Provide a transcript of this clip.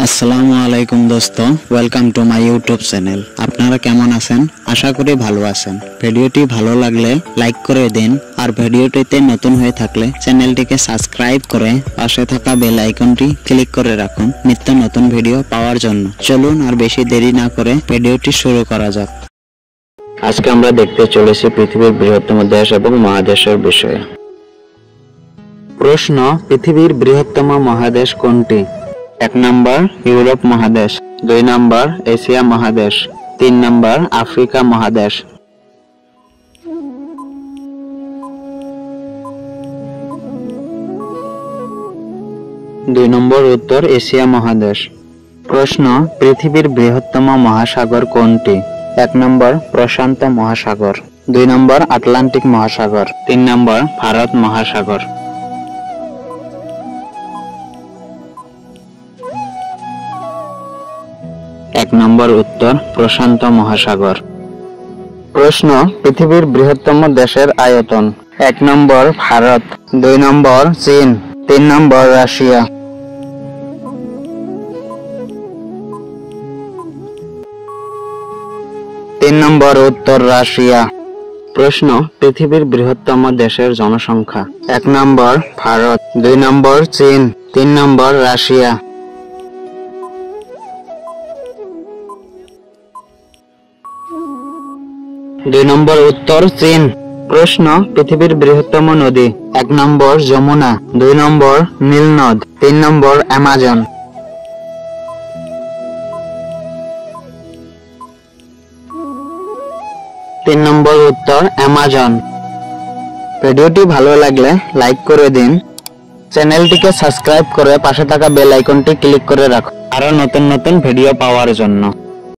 আসসালামু আলাইকুম দোস্ত, welcome to my YouTube channel. আপনারা কেমন আছেন? আশা করি ভালো আছেন। ভিডিওটি ভালো লাগলে লাইক করে দিন, আর ভিডিওটিতে নতুন হয়ে থাকলে চ্যানেলটিকে সাবস্ক্রাইব করে পাশে থাকা বেল আইকনটি ক্লিক করে রাখুন নিত্য নতুন ভিডিও পাওয়ার জন্য। চলুন আর বেশি দেরি না করে ভিডিওটি শুরু করা যাক। আজকে আমরা দেখতে চলেছি পৃথিবীর বৃহত্তম দেশ এবং মহাদেশের বিষয়ে। প্রশ্ন: পৃথিবীর বৃহত্তম মহাদেশ কোনটি? 1 নম্বর ইউরোপ মহাদেশ, 2 নম্বর এশিয়া মহাদেশ, 3 নম্বর আফ্রিকা মহাদেশ। দুই নম্বর উত্তর এশিয়া মহাদেশ। প্রশ্ন: পৃথিবীর বৃহত্তম মহাসাগর কোনটি? 1 নম্বর প্রশান্ত মহাসাগর, 2 নম্বর আটলান্টিক মহাসাগর, 3 নম্বর ভারত মহাসাগর। এক নম্বর উত্তর প্রশান্ত মহাসাগর। প্রশ্ন: পৃথিবীর বৃহত্তম দেশের আয়তন? 1 নম্বর ভারত, 2 নম্বর চীন, 3 নম্বর রাশিয়া। 3 নম্বর উত্তর রাশিয়া। প্রশ্ন: পৃথিবীর বৃহত্তম দেশের জনসংখ্যা? 1 নম্বর ভারত, 2 নম্বর চীন, 3 নম্বর রাশিয়া। 2 নম্বর উত্তর চীন। প্রশ্ন: পৃথিবীর বৃহত্তম নদী? 1 নম্বর যমুনা, 2 নম্বর নীল নদ, 3 নম্বর অ্যামাজন। 3 নম্বর উত্তর অ্যামাজন। ভিডিওটি ভালো লাগলে লাইক করে দিন, চ্যানেলটিকে সাবস্ক্রাইব করে পাশে থাকা বেল আইকনটি ক্লিক করে রাখুন আরো নতুন নতুন ভিডিও পাওয়ার জন্য।